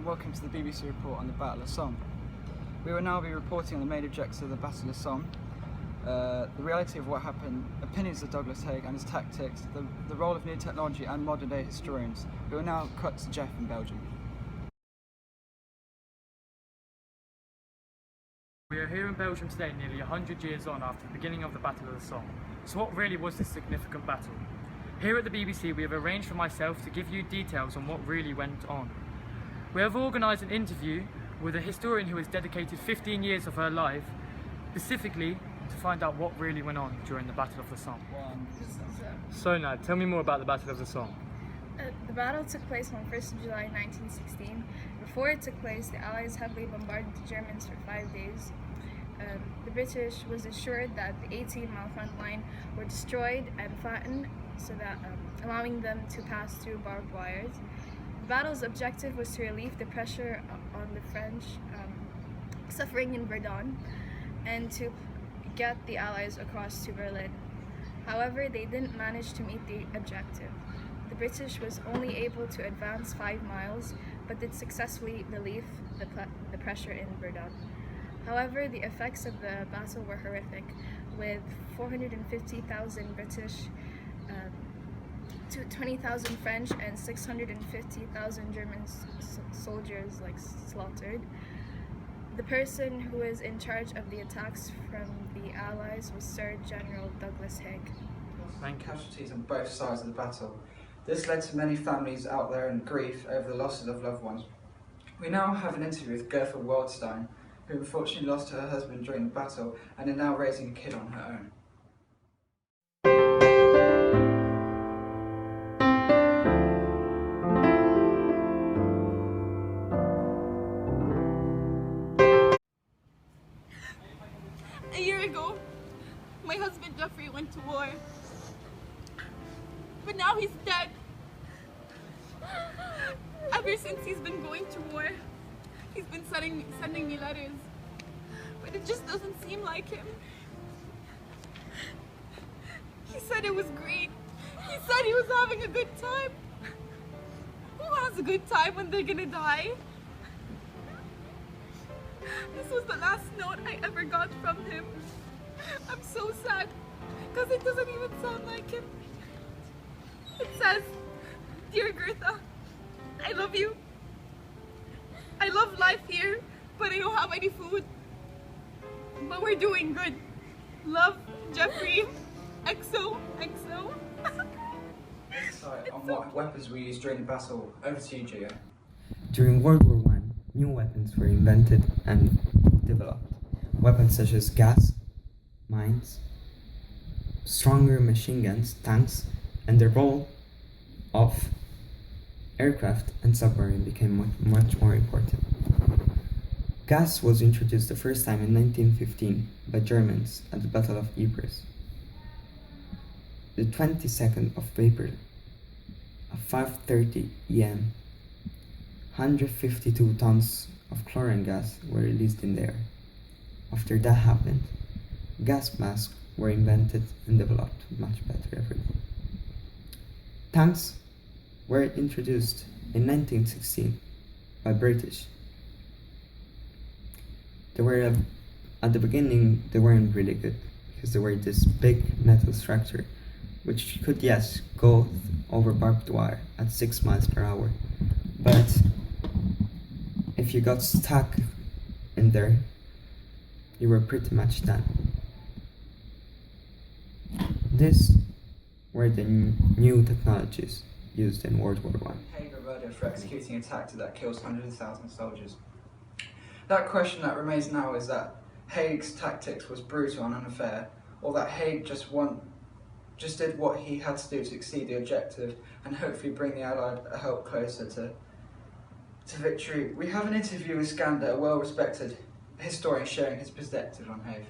and welcome to the BBC report on the Battle of Somme. We will now be reporting on the main objectives of the Battle of Somme, the reality of what happened, opinions of Douglas Haig and his tactics, the role of new technology and modern day historians. We will now cut to Jeff in Belgium. We are here in Belgium today, nearly 100 years on after the beginning of the Battle of the Somme. So what really was this significant battle? Here at the BBC we have arranged for myself to give you details on what really went on. We have organised an interview with a historian who has dedicated 15 years of her life specifically to find out what really went on during the Battle of the Somme. So now, tell me more about the Battle of the Somme. The battle took place on 1st of July 1916. Before it took place, the Allies heavily bombarded the Germans for 5 days. The British was assured that the 18-mile front line were destroyed and flattened, so that allowing them to pass through barbed wires. The battle's objective was to relieve the pressure on the French suffering in Verdun and to get the Allies across to Berlin. However, they didn't manage to meet the objective. The British was only able to advance 5 miles, but did successfully relieve the pressure in Verdun. However, the effects of the battle were horrific, with 450,000 British, 20,000 French, and 650,000 German soldiers slaughtered. The person who was in charge of the attacks from the Allies was Sir General Douglas Haig. Casualties on both sides of the battle. This led to many families out there in grief over the losses of loved ones. We now have an interview with Gertha Waldstein, who unfortunately lost her husband during the battle and is now raising a kid on her own. A year ago, my husband Jeffrey went to war, but now he's dead. Ever since he's been going to war, he's been sending me letters, but it just doesn't seem like him. He said it was great. He said he was having a good time. Who has a good time when they're gonna die? This was the last note I ever got from him. I'm so sad, because it doesn't even sound like him. It says, "Dear Gertha, I love you. I love life here, but I don't have any food. But we're doing good. Love, Jeffrey. XO, XO." On what weapons were used during the battle? Over to you, Gio. During World War I, new weapons were invented and developed. Weapons such as gas, mines, stronger machine guns, tanks, and the role of aircraft and submarine became much more important. Gas was introduced the first time in 1915 by Germans at the Battle of Ypres. The 22nd of April at 5:30 am, 152 tons of chlorine gas were released in the air. After that happened, gas masks were invented and developed much better every day. Tanks were introduced in 1916 by British. At the beginning they weren't really good because they were this big metal structure which could, yes, go over barbed wire at 6 miles per hour, but if you got stuck in there, you were pretty much done. These were the new technologies used in World War I. Haig rewarded for executing a tactic that kills hundreds of thousands of soldiers. That question that remains now is that Haig's tactics was brutal and unfair, or that Haig just did what he had to do to exceed the objective and hopefully bring the Allied help closer to victory. We have an interview with Skander, a well-respected historian, sharing his perspective on Haig.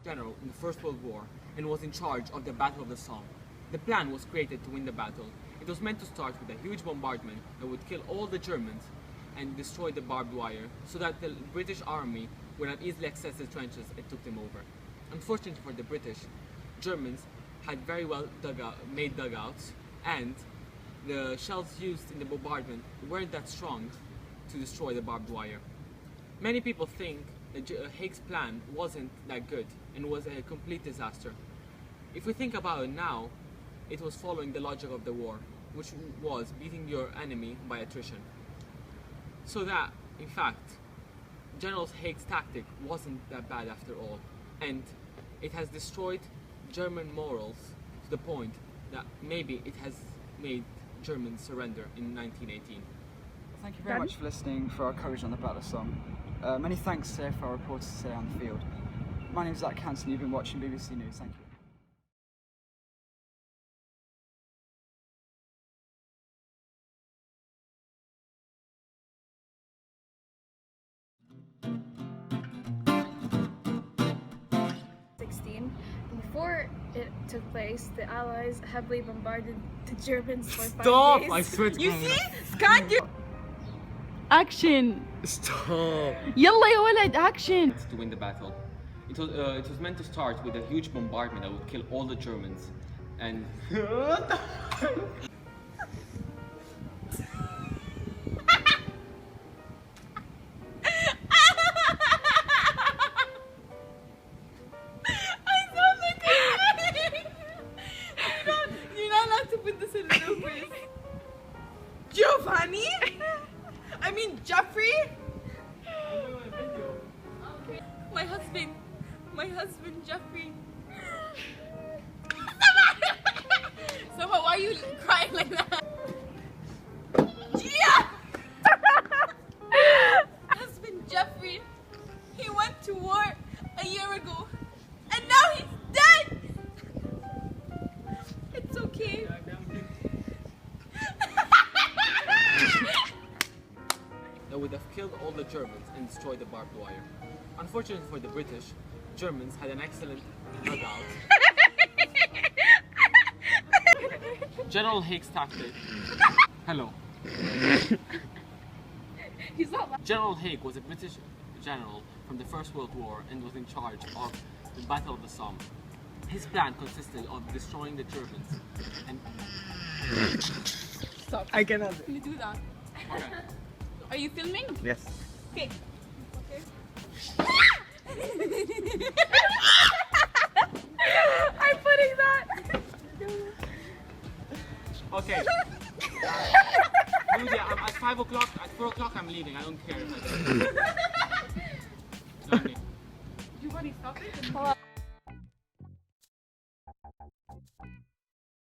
General in the First World War and was in charge of the Battle of the Somme. The plan was created to win the battle. It was meant to start with a huge bombardment that would kill all the Germans and destroy the barbed wire so that the British army would not easily access the trenches and took them over. Unfortunately for the British, Germans had very well made dugouts, and the shells used in the bombardment weren't that strong, to destroy the barbed wire. Many people think that Haig's plan wasn't that good and was a complete disaster. If we think about it now, it was following the logic of the war, which was beating your enemy by attrition. So that, in fact, General Haig's tactic wasn't that bad after all, and it has destroyed German morals to the point that maybe it has made Germans surrender in 1918. Thank you very much for listening for our coverage on the Battle of Somme. Many thanks to our reporters today on the field. My name is Zach Hansen, you've been watching BBC News. Thank you. Before it took place, the Allies heavily bombarded the Germans for 5 Stop! days. I swear to You God. see? Scan your action. Stop! يلا يا ولد action. To win the battle. It was meant to start with a huge bombardment that would kill all the Germans. And You're not allowed to put this in bloopers. Giovanni? I mean Jeffrey? My husband Jeffrey. Saba, why are you crying like that? Gia! Husband Jeffrey, he went to war a year ago, and now he's dead. It's okay. that would have killed all the Germans and destroyed the barbed wire. Unfortunately for the British, Germans had an excellent dugout. General Haig's tactic. Hello. He's not. General Haig was a British general from the First World War and was in charge of the Battle of the Somme. His plan consisted of destroying the Germans and... Stop. I cannot. Can you do that? Okay. Are you filming? Yes. Okay. I'm putting that. Okay. Lucia, at 5 o'clock, at 4 o'clock I'm leaving. I don't care if I don't. You want to stop it?